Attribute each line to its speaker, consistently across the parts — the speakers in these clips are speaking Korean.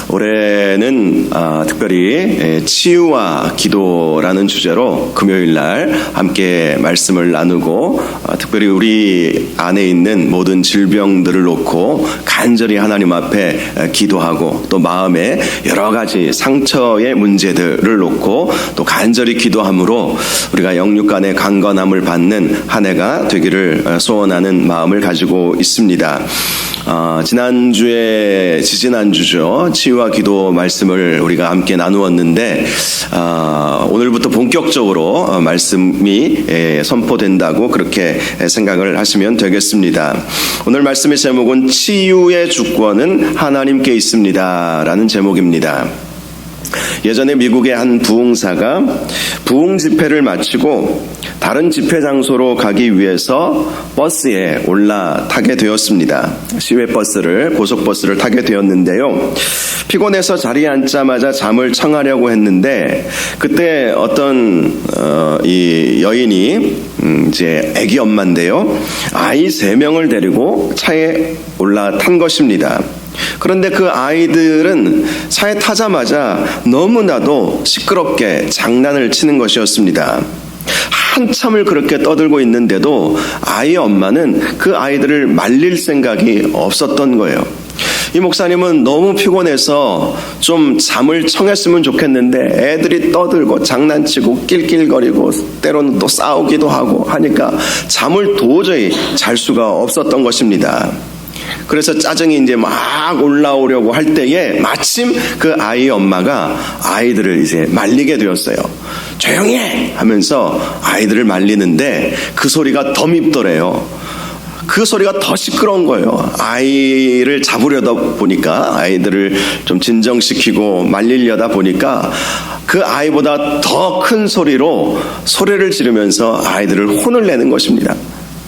Speaker 1: 올해는 특별히 치유와 기도라는 주제로 금요일날 함께 말씀을 나누고 특별히 우리 안에 있는 모든 질병들을 놓고 간절히 하나님 앞에 기도하고 또 마음에 여러 가지 상처의 문제들을 놓고 또 간절히 기도함으로 우리가 영육 간의 강건함을 받는 한 해가 되기를 소원하는 마음을 가지고 있습니다. 지지난주죠. 치유와 기도 말씀을 우리가 함께 나누었는데, 오늘부터 본격적으로 말씀이 선포된다고 그렇게 생각을 하시면 되겠습니다. 오늘 말씀의 제목은 치유의 주권은 하나님께 있습니다. 라는 제목입니다. 예전에 미국의 한 부흥사가 부흥 집회를 마치고 다른 집회 장소로 가기 위해서 버스에 올라타게 되었습니다. 시외버스를, 고속버스를 타게 되었는데요. 피곤해서 자리에 앉자마자 잠을 청하려고 했는데 그때 어떤 이 여인이 이제 아기 엄마인데요. 아이 3명을 데리고 차에 올라탄 것입니다. 그런데 그 아이들은 차에 타자마자 너무나도 시끄럽게 장난을 치는 것이었습니다. 한참을 그렇게 떠들고 있는데도 아이 엄마는 그 아이들을 말릴 생각이 없었던 거예요. 이 목사님은 너무 피곤해서 좀 잠을 청했으면 좋겠는데 애들이 떠들고 장난치고 낄낄거리고 때로는 또 싸우기도 하고 하니까 잠을 도저히 잘 수가 없었던 것입니다. 그래서 짜증이 이제 막 올라오려고 할 때에 마침 그 아이 엄마가 아이들을 이제 말리게 되었어요. 조용히 해! 하면서 아이들을 말리는데 그 소리가 더 밉더래요. 그 소리가 더 시끄러운 거예요. 아이를 잡으려다 보니까, 아이들을 좀 진정시키고 말리려다 보니까 그 아이보다 더 큰 소리로 소리를 지르면서 아이들을 혼을 내는 것입니다.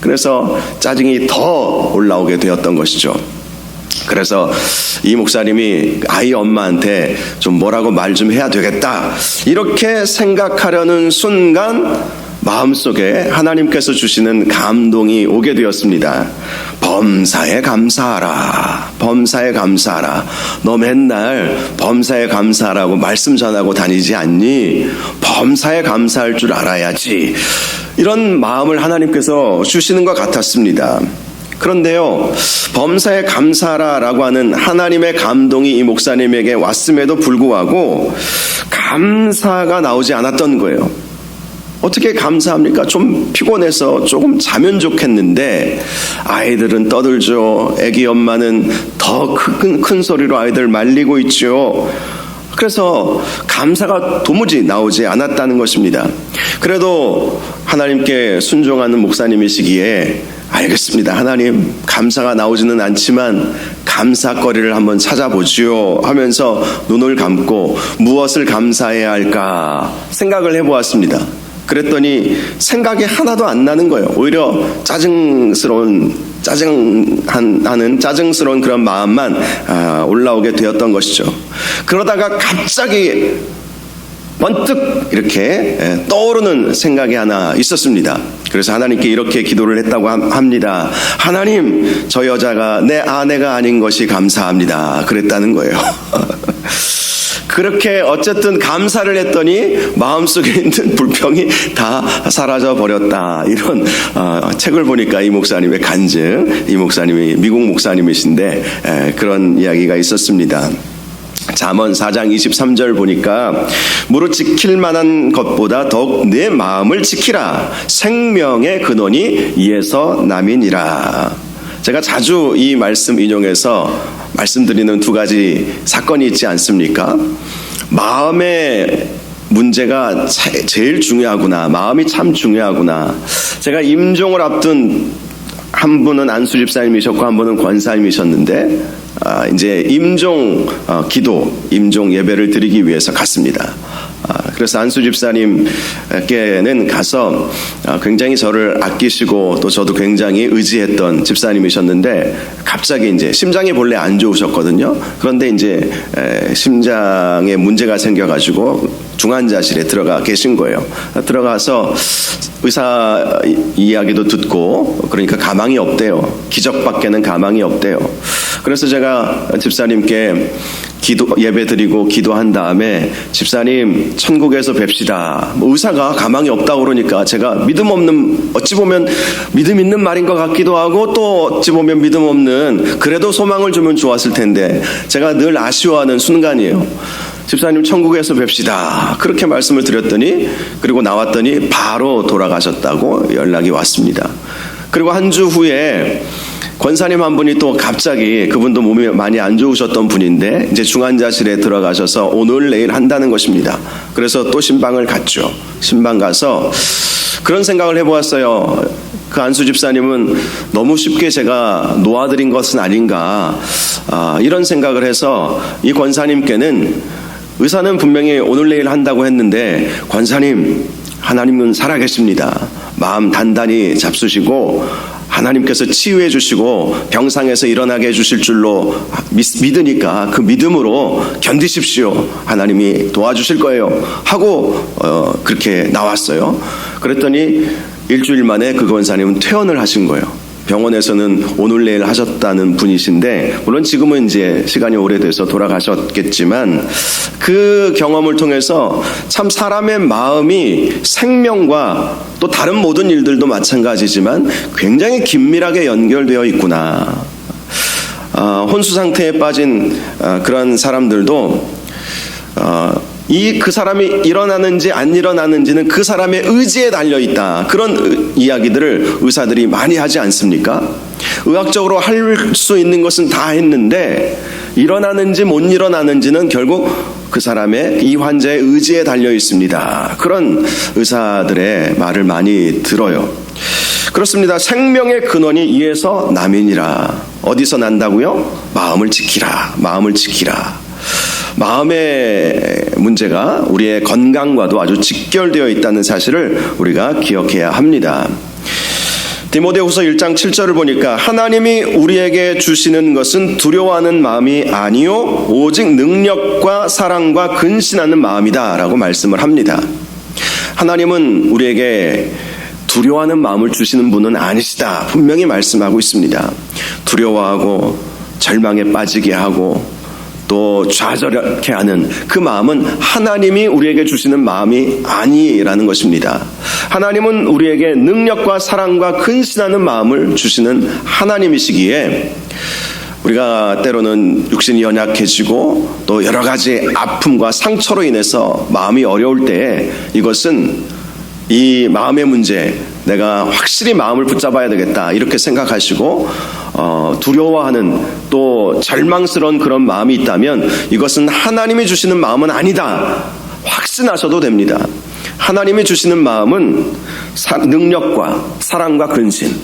Speaker 1: 그래서 짜증이 더 올라오게 되었던 것이죠. 그래서 이 목사님이 아이 엄마한테 좀 뭐라고 말 좀 해야 되겠다 이렇게 생각하려는 순간 마음속에 하나님께서 주시는 감동이 오게 되었습니다. 범사에 감사하라. 범사에 감사하라. 너 맨날 범사에 감사하라고 말씀 전하고 다니지 않니? 범사에 감사할 줄 알아야지. 이런 마음을 하나님께서 주시는 것 같았습니다. 그런데요, 범사에 감사하라라고 하는 하나님의 감동이 이 목사님에게 왔음에도 불구하고 감사가 나오지 않았던 거예요. 어떻게 감사합니까? 좀 피곤해서 조금 자면 좋겠는데 아이들은 떠들죠. 애기 엄마는 더 큰 소리로 아이들 말리고 있죠. 그래서 감사가 도무지 나오지 않았다는 것입니다. 그래도 하나님께 순종하는 목사님이시기에 알겠습니다. 하나님, 감사가 나오지는 않지만 감사거리를 한번 찾아보지요 하면서 눈을 감고 무엇을 감사해야 할까 생각을 해보았습니다. 그랬더니 생각이 하나도 안 나는 거예요. 오히려 짜증스러운 그런 마음만 올라오게 되었던 것이죠. 그러다가 갑자기 번뜩 이렇게 떠오르는 생각이 하나 있었습니다. 그래서 하나님께 이렇게 기도를 했다고 합니다. 하나님, 저 여자가 내 아내가 아닌 것이 감사합니다. 그랬다는 거예요. 그렇게 어쨌든 감사를 했더니 마음속에 있는 불평이 다 사라져 버렸다. 이런 책을 보니까 이 목사님의 간증, 이 목사님이 미국 목사님이신데 그런 이야기가 있었습니다. 잠언 4장 23절 보니까 무릇 지킬 만한 것보다 더욱 내 마음을 지키라. 생명의 근원이 이에서 남이니라. 제가 자주 이 말씀 인용해서 말씀드리는 2가지 사건이 있지 않습니까? 마음의 문제가 제일 중요하구나. 마음이 참 중요하구나. 제가 임종을 앞둔 한 분은 안수 집사님이셨고 한 분은 권사님이셨는데 이제 임종 기도, 임종 예배를 드리기 위해서 갔습니다. 그래서 안수 집사님께는 가서 굉장히 저를 아끼시고 또 저도 굉장히 의지했던 집사님이셨는데 갑자기 이제 심장이 본래 안 좋으셨거든요. 그런데 이제 심장에 문제가 생겨가지고 중환자실에 들어가 계신 거예요. 들어가서 의사 이야기도 듣고 그러니까 가망이 없대요. 기적밖에는 가망이 없대요. 그래서 제가 집사님께 예배 드리고 기도한 다음에 집사님 천국에서 뵙시다. 의사가 가망이 없다고 그러니까 제가 어찌 보면 믿음 있는 말인 것 같기도 하고 또 어찌 보면 믿음 없는 그래도 소망을 주면 좋았을 텐데 제가 늘 아쉬워하는 순간이에요. 집사님 천국에서 뵙시다. 그렇게 말씀을 드렸더니 그리고 나왔더니 바로 돌아가셨다고 연락이 왔습니다. 그리고 한 주 후에 권사님 한 분이 또 갑자기 그분도 몸이 많이 안 좋으셨던 분인데 이제 중환자실에 들어가셔서 오늘 내일 한다는 것입니다. 그래서 또 신방을 갔죠. 신방 가서 그런 생각을 해보았어요. 그 안수 집사님은 너무 쉽게 제가 놓아드린 것은 아닌가 이런 생각을 해서 이 권사님께는 의사는 분명히 오늘 내일 한다고 했는데 권사님 하나님은 살아계십니다. 마음 단단히 잡수시고 하나님께서 치유해 주시고 병상에서 일어나게 해 주실 줄로 믿으니까 그 믿음으로 견디십시오. 하나님이 도와주실 거예요. 하고 그렇게 나왔어요. 그랬더니 일주일 만에 그 권사님은 퇴원을 하신 거예요. 병원에서는 오늘 내일 하셨다는 분이신데 물론 지금은 이제 시간이 오래돼서 돌아가셨겠지만 그 경험을 통해서 참 사람의 마음이 생명과 또 다른 모든 일들도 마찬가지지만 굉장히 긴밀하게 연결되어 있구나. 혼수 상태에 빠진 그런 사람들도 그 사람이 일어나는지 안 일어나는지는 그 사람의 의지에 달려있다. 그런 이야기들을 의사들이 많이 하지 않습니까? 의학적으로 할 수 있는 것은 다 했는데 일어나는지 못 일어나는지는 결국 그 사람의 이 환자의 의지에 달려 있습니다. 그런 의사들의 말을 많이 들어요. 그렇습니다. 생명의 근원이 이에서 남이니라. 어디서 난다고요? 마음을 지키라. 마음을 지키라. 마음의 문제가 우리의 건강과도 아주 직결되어 있다는 사실을 우리가 기억해야 합니다. 디모데후서 1장 7절을 보니까 하나님이 우리에게 주시는 것은 두려워하는 마음이 아니요 오직 능력과 사랑과 근신하는 마음이다 라고 말씀을 합니다. 하나님은 우리에게 두려워하는 마음을 주시는 분은 아니시다 분명히 말씀하고 있습니다. 두려워하고 절망에 빠지게 하고 또 좌절케 하는 그 마음은 하나님이 우리에게 주시는 마음이 아니라는 것입니다. 하나님은 우리에게 능력과 사랑과 근신하는 마음을 주시는 하나님이시기에 우리가 때로는 육신이 연약해지고 또 여러 가지 아픔과 상처로 인해서 마음이 어려울 때에 이것은 이 마음의 문제, 내가 확실히 마음을 붙잡아야 되겠다 이렇게 생각하시고 두려워하는 또 절망스러운 그런 마음이 있다면 이것은 하나님이 주시는 마음은 아니다 확신하셔도 됩니다. 하나님이 주시는 마음은 능력과 사랑과 근신.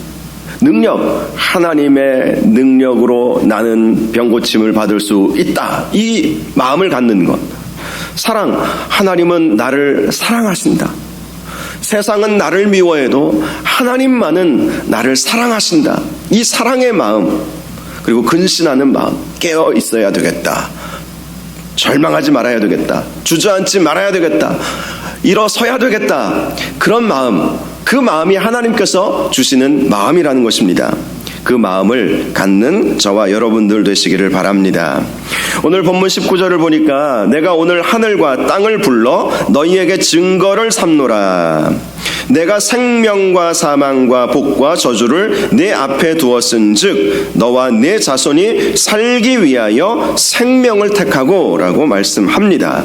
Speaker 1: 능력, 하나님의 능력으로 나는 병고침을 받을 수 있다 이 마음을 갖는 것. 사랑, 하나님은 나를 사랑하신다. 세상은 나를 미워해도 하나님만은 나를 사랑하신다. 이 사랑의 마음 그리고 근신하는 마음 깨어 있어야 되겠다. 절망하지 말아야 되겠다. 주저앉지 말아야 되겠다. 일어서야 되겠다. 그런 마음, 그 마음이 하나님께서 주시는 마음이라는 것입니다. 그 마음을 갖는 저와 여러분들 되시기를 바랍니다. 오늘 본문 19절을 보니까 내가 오늘 하늘과 땅을 불러 너희에게 증거를 삼노라. 내가 생명과 사망과 복과 저주를 내 앞에 두었은즉 너와 내 자손이 살기 위하여 생명을 택하고 라고 말씀합니다.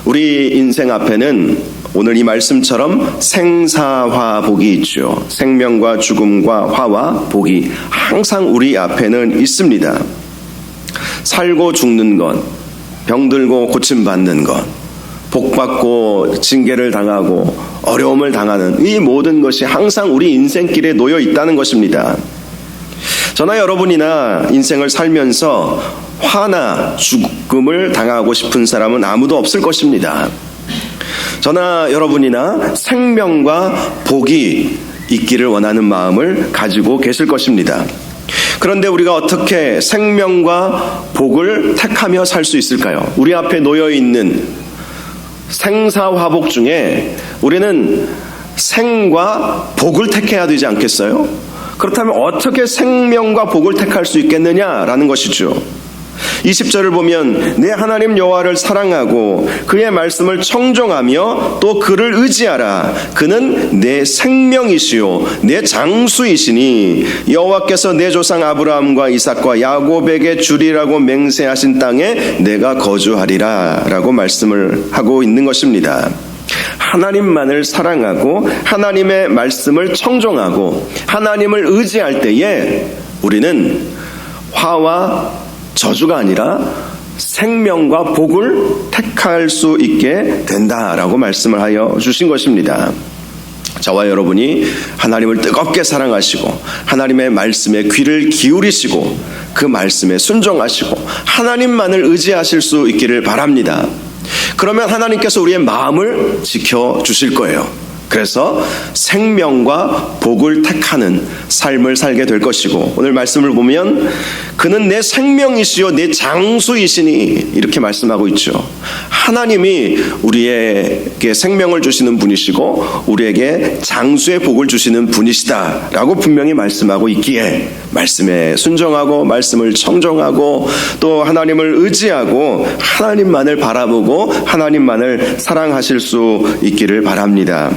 Speaker 1: 우리 인생 앞에는 오늘 이 말씀처럼 생사화복이 있죠. 생명과 죽음과 화와 복이 항상 우리 앞에는 있습니다. 살고 죽는 것, 병들고 고침받는 것, 복받고 징계를 당하고 어려움을 당하는 이 모든 것이 항상 우리 인생길에 놓여 있다는 것입니다. 저나 여러분이나 인생을 살면서 화나 죽음을 당하고 싶은 사람은 아무도 없을 것입니다. 저나 여러분이나 생명과 복이 있기를 원하는 마음을 가지고 계실 것입니다. 그런데 우리가 어떻게 생명과 복을 택하며 살 수 있을까요? 우리 앞에 놓여있는 생사화복 중에 우리는 생과 복을 택해야 되지 않겠어요? 그렇다면 어떻게 생명과 복을 택할 수 있겠느냐라는 것이죠. 20절을 보면 내 하나님 여호와를 사랑하고 그의 말씀을 청종하며 또 그를 의지하라. 그는 내 생명이시요 내 장수이시니 여호와께서 내 조상 아브라함과 이삭과 야곱에게 주리라고 맹세하신 땅에 내가 거주하리라 라고 말씀을 하고 있는 것입니다. 하나님만을 사랑하고 하나님의 말씀을 청종하고 하나님을 의지할 때에 우리는 화와 저주가 아니라 생명과 복을 택할 수 있게 된다라고 말씀을 하여 주신 것입니다. 저와 여러분이 하나님을 뜨겁게 사랑하시고 하나님의 말씀에 귀를 기울이시고 그 말씀에 순종하시고 하나님만을 의지하실 수 있기를 바랍니다. 그러면 하나님께서 우리의 마음을 지켜주실 거예요. 그래서 생명과 복을 택하는 삶을 살게 될 것이고, 오늘 말씀을 보면 그는 내 생명이시요 내 장수이시니 이렇게 말씀하고 있죠. 하나님이 우리에게 생명을 주시는 분이시고 우리에게 장수의 복을 주시는 분이시다라고 분명히 말씀하고 있기에 말씀에 순종하고 말씀을 청종하고 또 하나님을 의지하고 하나님만을 바라보고 하나님만을 사랑하실 수 있기를 바랍니다.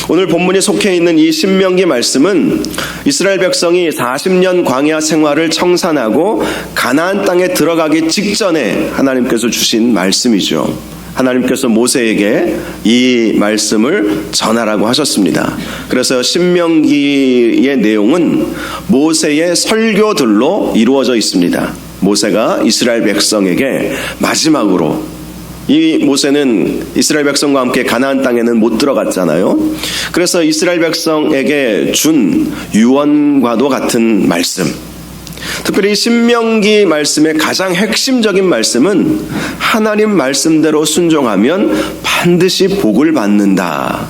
Speaker 1: 오늘 본문에 속해 있는 이 신명기 말씀은 이스라엘 백성이 40년 광야 생활을 청산하고 가나안 땅에 들어가기 직전에 하나님께서 주신 말씀이죠. 하나님께서 모세에게 이 말씀을 전하라고 하셨습니다. 그래서 신명기의 내용은 모세의 설교들로 이루어져 있습니다. 모세가 이스라엘 백성에게 마지막으로, 이 모세는 이스라엘 백성과 함께 가나안 땅에는 못 들어갔잖아요. 그래서 이스라엘 백성에게 준 유언과도 같은 말씀, 특별히 신명기 말씀의 가장 핵심적인 말씀은 하나님 말씀대로 순종하면 반드시 복을 받는다.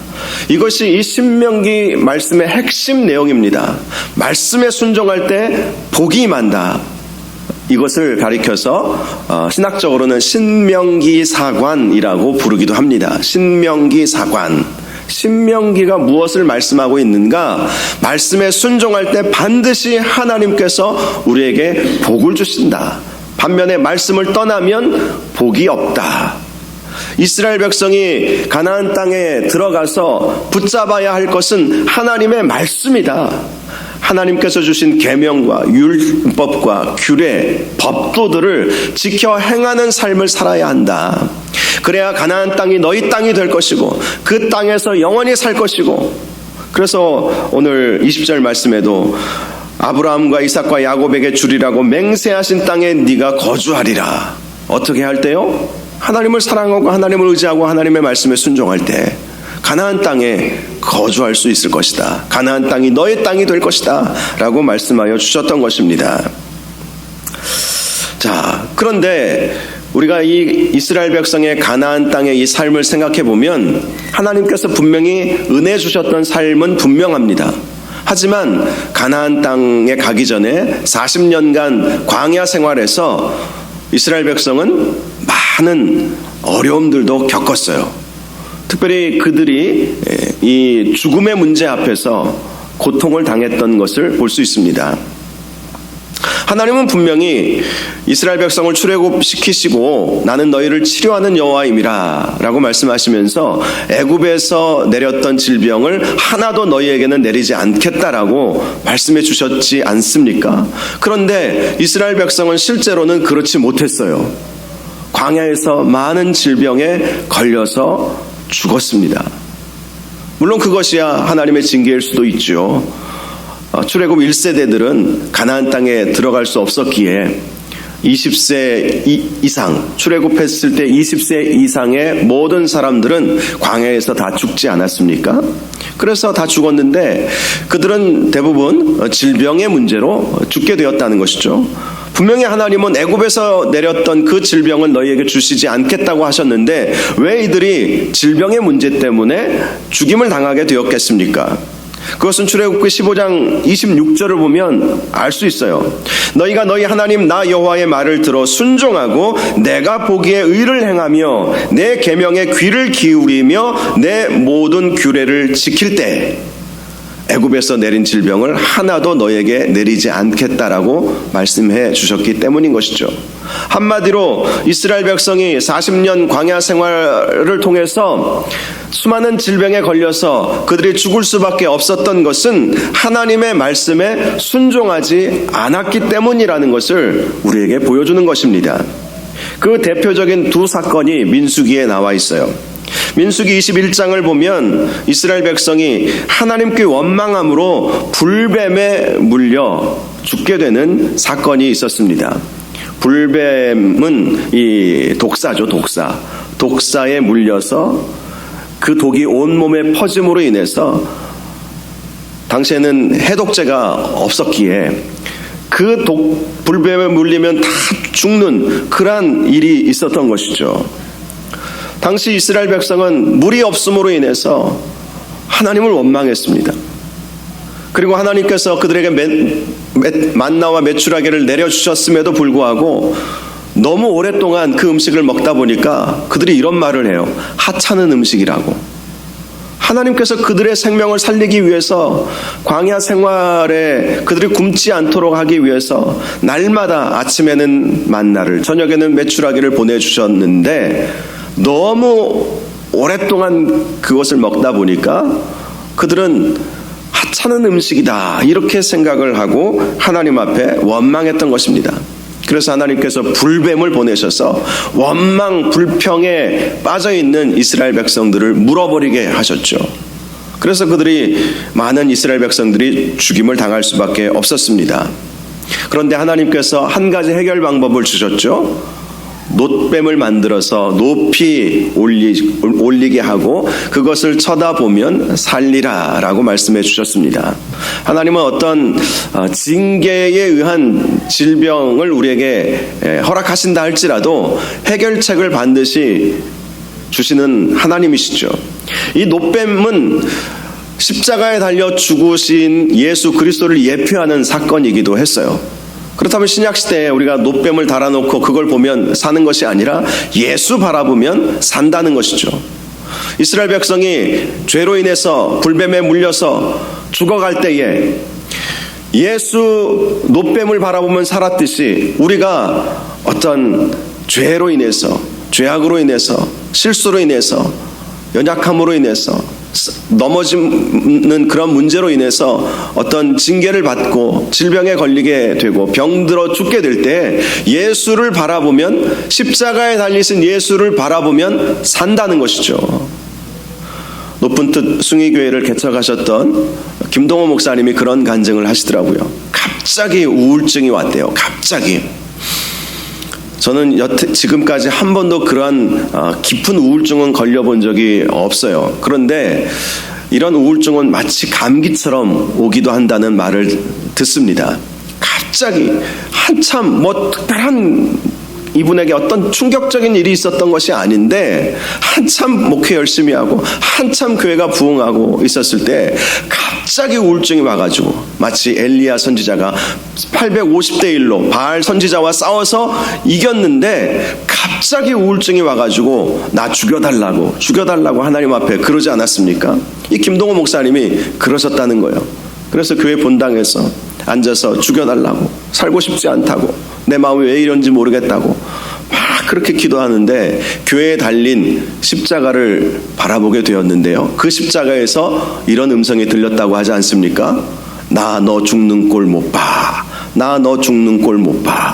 Speaker 1: 이것이 이 신명기 말씀의 핵심 내용입니다. 말씀에 순종할 때 복이 임한다. 이것을 가리켜서 신학적으로는 신명기사관이라고 부르기도 합니다. 신명기사관. 신명기가 무엇을 말씀하고 있는가? 말씀에 순종할 때 반드시 하나님께서 우리에게 복을 주신다. 반면에 말씀을 떠나면 복이 없다. 이스라엘 백성이 가나안 땅에 들어가서 붙잡아야 할 것은 하나님의 말씀이다. 하나님께서 주신 계명과 율법과 규례, 법도들을 지켜 행하는 삶을 살아야 한다. 그래야 가나안 땅이 너희 땅이 될 것이고 그 땅에서 영원히 살 것이고, 그래서 오늘 20절 말씀에도 아브라함과 이삭과 야곱에게 주리라고 맹세하신 땅에 네가 거주하리라. 어떻게 할 때요? 하나님을 사랑하고 하나님을 의지하고 하나님의 말씀에 순종할 때 가나안 땅에 거주할 수 있을 것이다. 가나안 땅이 너의 땅이 될 것이다 라고 말씀하여 주셨던 것입니다. 자, 그런데 우리가 이 이스라엘 백성의 가나안 땅의 이 삶을 생각해 보면 하나님께서 분명히 은혜 주셨던 삶은 분명합니다. 하지만 가나안 땅에 가기 전에 40년간 광야 생활에서 이스라엘 백성은 많은 어려움들도 겪었어요. 특별히 그들이 이 죽음의 문제 앞에서 고통을 당했던 것을 볼 수 있습니다. 하나님은 분명히 이스라엘 백성을 출애굽시키시고 나는 너희를 치료하는 여호와임이라 라고 말씀하시면서 애굽에서 내렸던 질병을 하나도 너희에게는 내리지 않겠다라고 말씀해 주셨지 않습니까? 그런데 이스라엘 백성은 실제로는 그렇지 못했어요. 광야에서 많은 질병에 걸려서 죽었습니다. 물론 그것이야 하나님의 징계일 수도 있죠. 출애굽 1세대들은 가나안 땅에 들어갈 수 없었기에 20세 이상, 출애굽했을 때 20세 이상의 모든 사람들은 광야에서 다 죽지 않았습니까? 그래서 다 죽었는데 그들은 대부분 질병의 문제로 죽게 되었다는 것이죠. 분명히 하나님은 애굽에서 내렸던 그 질병을 너희에게 주시지 않겠다고 하셨는데 왜 이들이 질병의 문제 때문에 죽임을 당하게 되었겠습니까? 그것은 출애굽기 15장 26절을 보면 알 수 있어요. 너희가 너희 하나님 나 여호와의 말을 들어 순종하고 내가 보기에 의를 행하며 내 계명에 귀를 기울이며 내 모든 규례를 지킬 때, 애굽에서 내린 질병을 하나도 너에게 내리지 않겠다라고 말씀해 주셨기 때문인 것이죠. 한마디로 이스라엘 백성이 40년 광야 생활을 통해서 수많은 질병에 걸려서 그들이 죽을 수밖에 없었던 것은 하나님의 말씀에 순종하지 않았기 때문이라는 것을 우리에게 보여주는 것입니다. 그 대표적인 두 사건이 민수기에 나와 있어요. 민수기 21장을 보면 이스라엘 백성이 하나님께 원망함으로 불뱀에 물려 죽게 되는 사건이 있었습니다. 불뱀은 이 독사죠, 독사. 독사에 물려서 그 독이 온몸에 퍼짐으로 인해서 당시에는 해독제가 없었기에 그 불뱀에 물리면 다 죽는 그러한 일이 있었던 것이죠. 당시 이스라엘 백성은 물이 없음으로 인해서 하나님을 원망했습니다. 그리고 하나님께서 그들에게 만나와 메추라기를 내려주셨음에도 불구하고 너무 오랫동안 그 음식을 먹다 보니까 그들이 이런 말을 해요. 하찮은 음식이라고. 하나님께서 그들의 생명을 살리기 위해서 광야 생활에 그들이 굶지 않도록 하기 위해서 날마다 아침에는 만나를 저녁에는 메추라기를 보내주셨는데 너무 오랫동안 그것을 먹다 보니까 그들은 하찮은 음식이다 이렇게 생각을 하고 하나님 앞에 원망했던 것입니다. 그래서 하나님께서 불뱀을 보내셔서 원망 불평에 빠져있는 이스라엘 백성들을 물어버리게 하셨죠. 그래서 많은 이스라엘 백성들이 죽임을 당할 수밖에 없었습니다. 그런데 하나님께서 한 가지 해결 방법을 주셨죠. 놋뱀을 만들어서 높이 올리게 하고 그것을 쳐다보면 살리라 라고 말씀해 주셨습니다. 하나님은 어떤 징계에 의한 질병을 우리에게 허락하신다 할지라도 해결책을 반드시 주시는 하나님이시죠. 이 놋뱀은 십자가에 달려 죽으신 예수 그리스도를 예표하는 사건이기도 했어요. 그렇다면 신약시대에 우리가 놋뱀을 달아놓고 그걸 보면 사는 것이 아니라 예수 바라보면 산다는 것이죠. 이스라엘 백성이 죄로 인해서 불뱀에 물려서 죽어갈 때에 예수 놋뱀을 바라보면 살았듯이 우리가 어떤 죄로 인해서, 죄악으로 인해서, 실수로 인해서, 연약함으로 인해서 넘어지는 그런 문제로 인해서 어떤 징계를 받고 질병에 걸리게 되고 병들어 죽게 될 때 예수를 바라보면 십자가에 달리신 예수를 바라보면 산다는 것이죠. 높은 뜻 숭의교회를 개척하셨던 김동호 목사님이 그런 간증을 하시더라고요. 갑자기 우울증이 왔대요. 갑자기. 저는 지금까지 한 번도 그러한 깊은 우울증은 걸려본 적이 없어요. 그런데 이런 우울증은 마치 감기처럼 오기도 한다는 말을 듣습니다. 갑자기 한참 특별한 이분에게 어떤 충격적인 일이 있었던 것이 아닌데 한참 목회 열심히 하고 한참 교회가 부흥하고 있었을 때 갑자기 우울증이 와가지고 마치 엘리야 선지자가 850대 1로 바알 선지자와 싸워서 이겼는데 갑자기 우울증이 와가지고 나 죽여달라고 하나님 앞에 그러지 않았습니까? 이 김동호 목사님이 그러셨다는 거예요. 그래서 교회 본당에서 앉아서 죽여달라고, 살고 싶지 않다고, 내 마음이 왜 이런지 모르겠다고 막 그렇게 기도하는데 교회에 달린 십자가를 바라보게 되었는데요. 그 십자가에서 이런 음성이 들렸다고 하지 않습니까? 나 너 죽는 꼴 못 봐. 나 너 죽는 꼴 못 봐.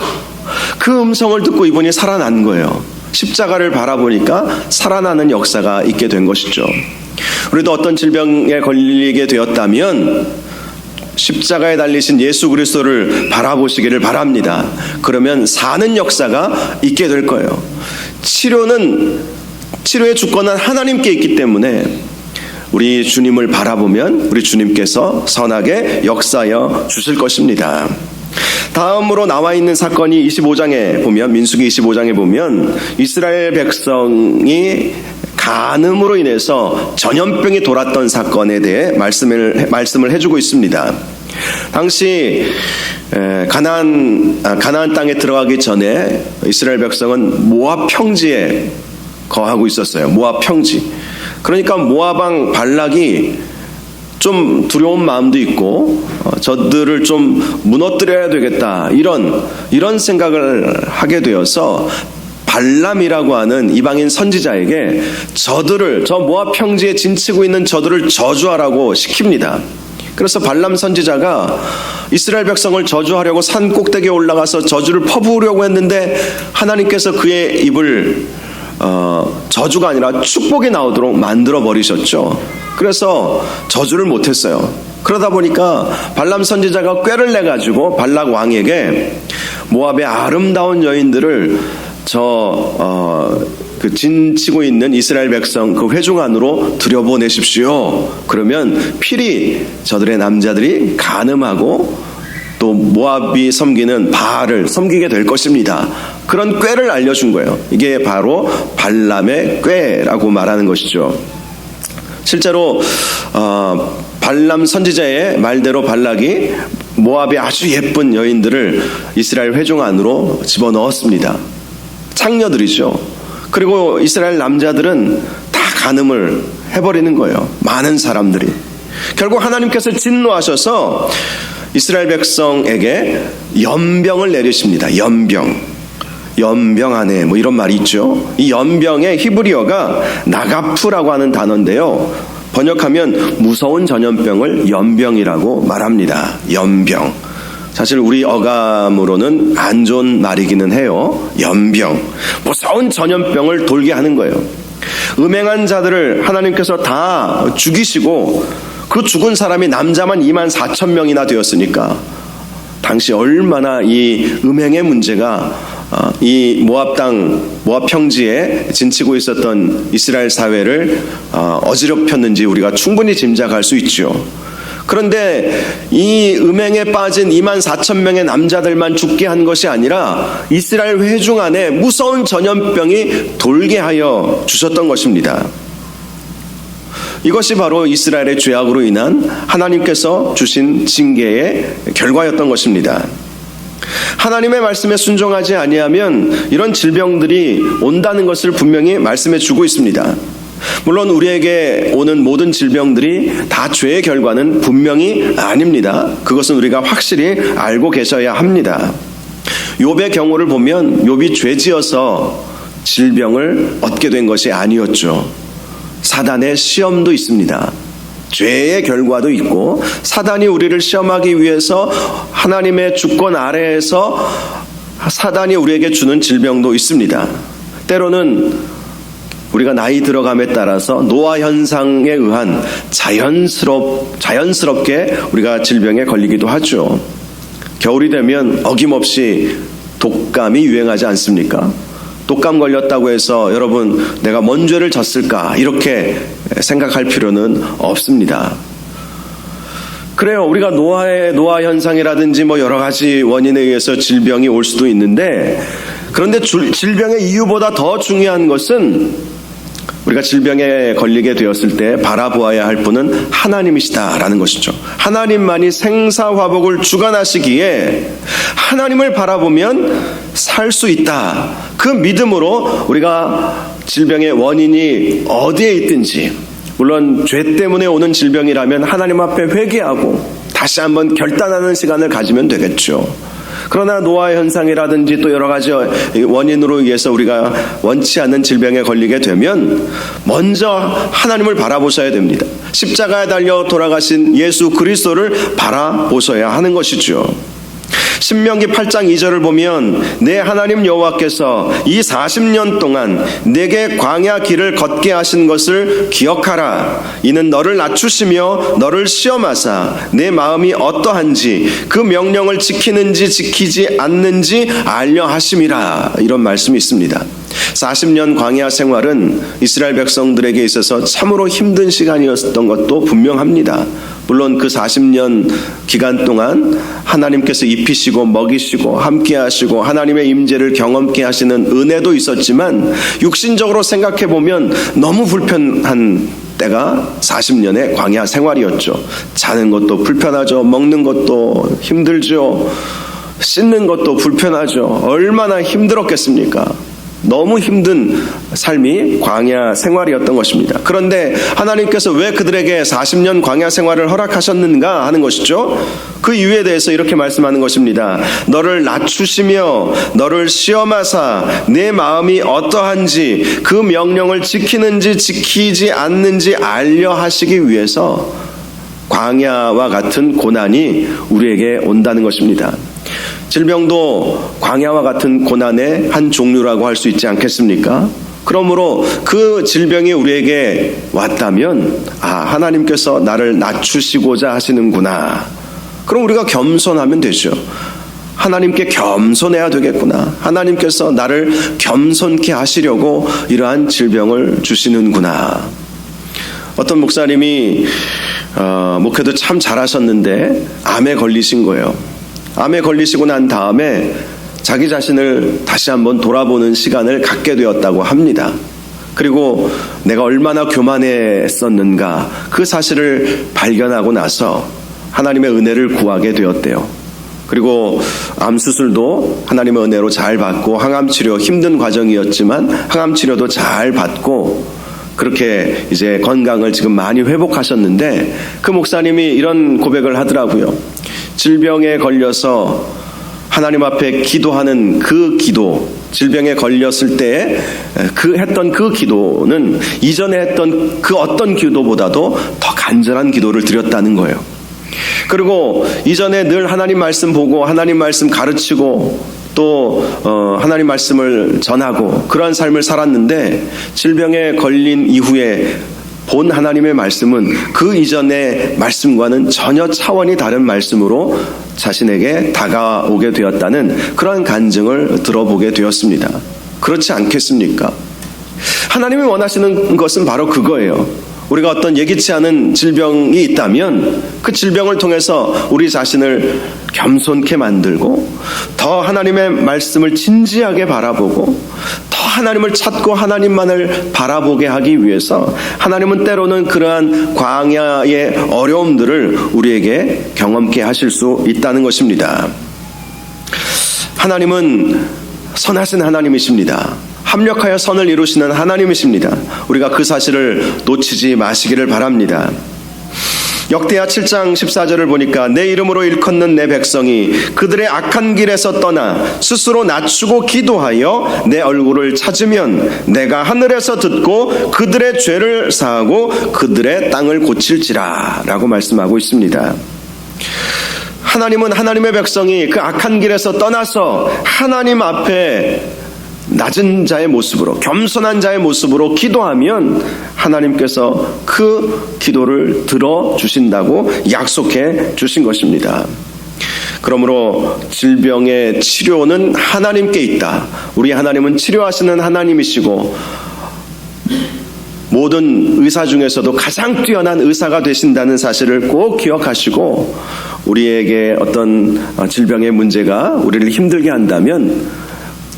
Speaker 1: 그 음성을 듣고 이분이 살아난 거예요. 십자가를 바라보니까 살아나는 역사가 있게 된 것이죠. 우리도 어떤 질병에 걸리게 되었다면 십자가에 달리신 예수 그리스도를 바라보시기를 바랍니다. 그러면 사는 역사가 있게 될 거예요. 치료의 주권은 하나님께 있기 때문에 우리 주님을 바라보면 우리 주님께서 선하게 역사하여 주실 것입니다. 다음으로 나와 있는 사건이 25장에 보면, 민수기 25장에 보면 이스라엘 백성이 간음으로 인해서 전염병이 돌았던 사건에 대해 말씀을 해주고 있습니다. 당시 가나안 땅에 들어가기 전에 이스라엘 백성은 모압 평지에 거하고 있었어요. 모압 평지. 그러니까 모압 왕 발락이 좀 두려운 마음도 있고 저들을 좀 무너뜨려야 되겠다 이런 생각을 하게 되어서 발람이라고 하는 이방인 선지자에게 저 모압 평지에 진치고 있는 저들을 저주하라고 시킵니다. 그래서 발람 선지자가 이스라엘 백성을 저주하려고 산 꼭대기에 올라가서 저주를 퍼부으려고 했는데 하나님께서 그의 입을 저주가 아니라 축복이 나오도록 만들어 버리셨죠. 그래서 저주를 못했어요. 그러다 보니까 발람 선지자가 꾀를 내가지고 발락 왕에게 모압의 아름다운 여인들을 그 진치고 있는 이스라엘 백성 그 회중 안으로 들여보내십시오. 그러면 필히 저들의 남자들이 간음하고 또 모압이 섬기는 바알을 섬기게 될 것입니다. 그런 꾀를 알려준 거예요. 이게 바로 발람의 꾀라고 말하는 것이죠. 실제로 발람 선지자의 말대로 발락이 모압의 아주 예쁜 여인들을 이스라엘 회중 안으로 집어넣었습니다. 창녀들이죠. 그리고 이스라엘 남자들은 다 간음을 해버리는 거예요. 많은 사람들이. 결국 하나님께서 진노하셔서 이스라엘 백성에게 연병을 내리십니다. 연병 안에 이런 말이 있죠. 이 연병의 히브리어가 나가프라고 하는 단어인데요. 번역하면 무서운 전염병을 연병이라고 말합니다. 연병. 사실 우리 어감으로는 안 좋은 말이기는 해요. 연병. 무서운 전염병을 돌게 하는 거예요. 음행한 자들을 하나님께서 다 죽이시고 그 죽은 사람이 남자만 24,000명이나 되었으니까 당시 얼마나 이 음행의 문제가 이 모압 평지에 진치고 있었던 이스라엘 사회를 어지럽혔는지 우리가 충분히 짐작할 수 있죠. 그런데 이 음행에 빠진 24,000명의 남자들만 죽게 한 것이 아니라 이스라엘 회중 안에 무서운 전염병이 돌게 하여 주셨던 것입니다. 이것이 바로 이스라엘의 죄악으로 인한 하나님께서 주신 징계의 결과였던 것입니다. 하나님의 말씀에 순종하지 아니하면 이런 질병들이 온다는 것을 분명히 말씀해 주고 있습니다. 물론 우리에게 오는 모든 질병들이 다 죄의 결과는 분명히 아닙니다. 그것은 우리가 확실히 알고 계셔야 합니다. 욥의 경우를 보면 욥이 죄지어서 질병을 얻게 된 것이 아니었죠. 사단의 시험도 있습니다. 죄의 결과도 있고 사단이 우리를 시험하기 위해서 하나님의 주권 아래에서 사단이 우리에게 주는 질병도 있습니다. 때로는 우리가 나이 들어감에 따라서 노화 현상에 의한 자연스럽게 우리가 질병에 걸리기도 하죠. 겨울이 되면 어김없이 독감이 유행하지 않습니까? 독감 걸렸다고 해서 여러분 내가 뭔 죄를 졌을까 이렇게 생각할 필요는 없습니다. 그래요. 우리가 노화 현상이라든지 여러 가지 원인에 의해서 질병이 올 수도 있는데 그런데 질병의 이유보다 더 중요한 것은 우리가 질병에 걸리게 되었을 때 바라보아야 할 분은 하나님이시다라는 것이죠. 하나님만이 생사화복을 주관하시기에 하나님을 바라보면 살 수 있다. 그 믿음으로 우리가 질병의 원인이 어디에 있든지 물론 죄 때문에 오는 질병이라면 하나님 앞에 회개하고 다시 한번 결단하는 시간을 가지면 되겠죠. 그러나 노화 현상이라든지 또 여러 가지 원인으로 의해서 우리가 원치 않는 질병에 걸리게 되면 먼저 하나님을 바라보셔야 됩니다. 십자가에 달려 돌아가신 예수 그리스도를 바라보셔야 하는 것이죠. 신명기 8장 2절을 보면 내 하나님 여호와께서 이 40년 동안 내게 광야 길을 걷게 하신 것을 기억하라. 이는 너를 낮추시며 너를 시험하사 내 마음이 어떠한지 그 명령을 지키는지 지키지 않는지 알려 하심이라. 이런 말씀이 있습니다. 40년 광야 생활은 이스라엘 백성들에게 있어서 참으로 힘든 시간이었던 것도 분명합니다. 물론 그 40년 기간 동안 하나님께서 입히시고 먹이시고 함께 하시고 하나님의 임재를 경험케 하시는 은혜도 있었지만 육신적으로 생각해 보면 너무 불편한 때가 40년의 광야 생활이었죠. 자는 것도 불편하죠. 먹는 것도 힘들죠. 씻는 것도 불편하죠. 얼마나 힘들었겠습니까? 너무 힘든 삶이 광야 생활이었던 것입니다. 그런데 하나님께서 왜 그들에게 40년 광야 생활을 허락하셨는가 하는 것이죠. 그 이유에 대해서 이렇게 말씀하는 것입니다. 너를 낮추시며 너를 시험하사 내 마음이 어떠한지 그 명령을 지키는지 지키지 않는지 알려 하시기 위해서 광야와 같은 고난이 우리에게 온다는 것입니다. 질병도 광야와 같은 고난의 한 종류라고 할 수 있지 않겠습니까? 그러므로 그 질병이 우리에게 왔다면 하나님께서 나를 낮추시고자 하시는구나. 그럼 우리가 겸손하면 되죠. 하나님께 겸손해야 되겠구나. 하나님께서 나를 겸손케 하시려고 이러한 질병을 주시는구나. 어떤 목사님이 목회도 참 잘하셨는데 암에 걸리신 거예요. 암에 걸리시고 난 다음에 자기 자신을 다시 한번 돌아보는 시간을 갖게 되었다고 합니다. 그리고 내가 얼마나 교만했었는가 그 사실을 발견하고 나서 하나님의 은혜를 구하게 되었대요. 그리고 암 수술도 하나님의 은혜로 잘 받고 항암치료 힘든 과정이었지만 항암치료도 잘 받고 그렇게 이제 건강을 지금 많이 회복하셨는데 그 목사님이 이런 고백을 하더라고요. 질병에 걸려서 하나님 앞에 기도하는 그 기도, 질병에 걸렸을 때 했던 그 기도는 이전에 했던 그 어떤 기도보다도 더 간절한 기도를 드렸다는 거예요. 그리고 이전에 늘 하나님 말씀 보고 하나님 말씀 가르치고 또 하나님 말씀을 전하고 그러한 삶을 살았는데 질병에 걸린 이후에 본 하나님의 말씀은 그 이전의 말씀과는 전혀 차원이 다른 말씀으로 자신에게 다가오게 되었다는 그러한 간증을 들어보게 되었습니다. 그렇지 않겠습니까? 하나님이 원하시는 것은 바로 그거예요. 우리가 어떤 예기치 않은 질병이 있다면 그 질병을 통해서 우리 자신을 겸손케 만들고 더 하나님의 말씀을 진지하게 바라보고 더 하나님을 찾고 하나님만을 바라보게 하기 위해서 하나님은 때로는 그러한 광야의 어려움들을 우리에게 경험케 하실 수 있다는 것입니다. 하나님은 선하신 하나님이십니다. 합력하여 선을 이루시는 하나님이십니다. 우리가 그 사실을 놓치지 마시기를 바랍니다. 역대하 7장 14절을 보니까 내 이름으로 일컫는 내 백성이 그들의 악한 길에서 떠나 스스로 낮추고 기도하여 내 얼굴을 찾으면 내가 하늘에서 듣고 그들의 죄를 사하고 그들의 땅을 고칠지라 라고 말씀하고 있습니다. 하나님은 하나님의 백성이 그 악한 길에서 떠나서 하나님 앞에 낮은 자의 모습으로 겸손한 자의 모습으로 기도하면 하나님께서 그 기도를 들어주신다고 약속해 주신 것입니다. 그러므로 질병의 치료는 하나님께 있다. 우리 하나님은 치료하시는 하나님이시고 모든 의사 중에서도 가장 뛰어난 의사가 되신다는 사실을 꼭 기억하시고 우리에게 어떤 질병의 문제가 우리를 힘들게 한다면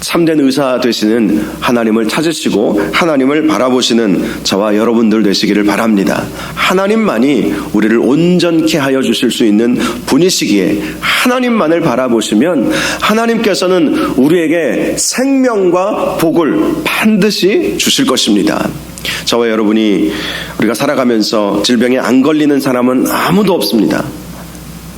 Speaker 1: 참된 의사 되시는 하나님을 찾으시고 하나님을 바라보시는 저와 여러분들 되시기를 바랍니다. 하나님만이 우리를 온전케 하여 주실 수 있는 분이시기에 하나님만을 바라보시면 하나님께서는 우리에게 생명과 복을 반드시 주실 것입니다. 저와 여러분이 우리가 살아가면서 질병에 안 걸리는 사람은 아무도 없습니다.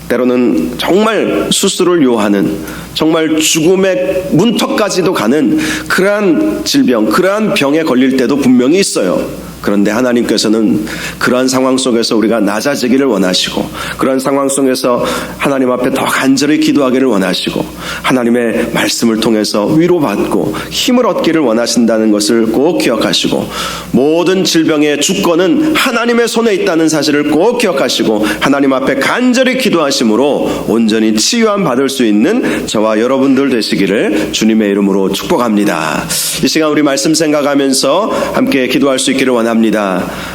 Speaker 1: 때로는 정말 수술을 요하는 정말 죽음의 문턱까지도 가는 그러한 질병, 그러한 병에 걸릴 때도 분명히 있어요. 그런데 하나님께서는 그러한 상황 속에서 우리가 낮아지기를 원하시고 그러한 상황 속에서 하나님 앞에 더 간절히 기도하기를 원하시고 하나님의 말씀을 통해서 위로받고 힘을 얻기를 원하신다는 것을 꼭 기억하시고 모든 질병의 주권은 하나님의 손에 있다는 사실을 꼭 기억하시고 하나님 앞에 간절히 기도하심으로 온전히 치유함 받을 수 있는 저와 여러분들 되시기를 주님의 이름으로 축복합니다. 이 시간 우리 말씀 생각하면서 함께 기도할 수 있기를 원합니다.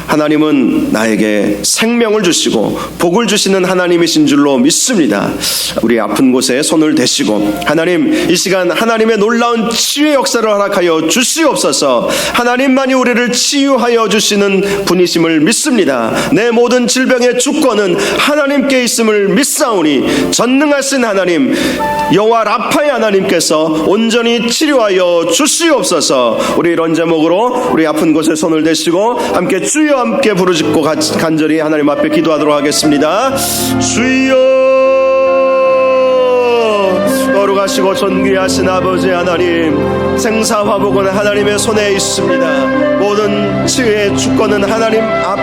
Speaker 1: 하나님은 나에게 생명을 주시고 복을 주시는 하나님이신 줄로 믿습니다. 우리 아픈 곳에 손을 대시고 하나님 이 시간 하나님의 놀라운 치유의 역사를 허락하여 주시옵소서. 하나님만이 우리를 치유하여 주시는 분이심을 믿습니다. 내 모든 질병의 주권은 하나님께 있음을 믿사오니 전능하신 하나님 여호와 여호와 라파의 하나님께서 온전히 치료하여 주시옵소서. 우리 이런 제목으로 우리 아픈 곳에 손을 대시고 함께 주여 함께 부르짖고 간절히 하나님 앞에 기도하도록 하겠습니다. 주여, 거룩하시고 존귀하신 아버지 하나님, 생사화복은 하나님의 손에 있습니다. 모든 치유의 주권은 하나님 앞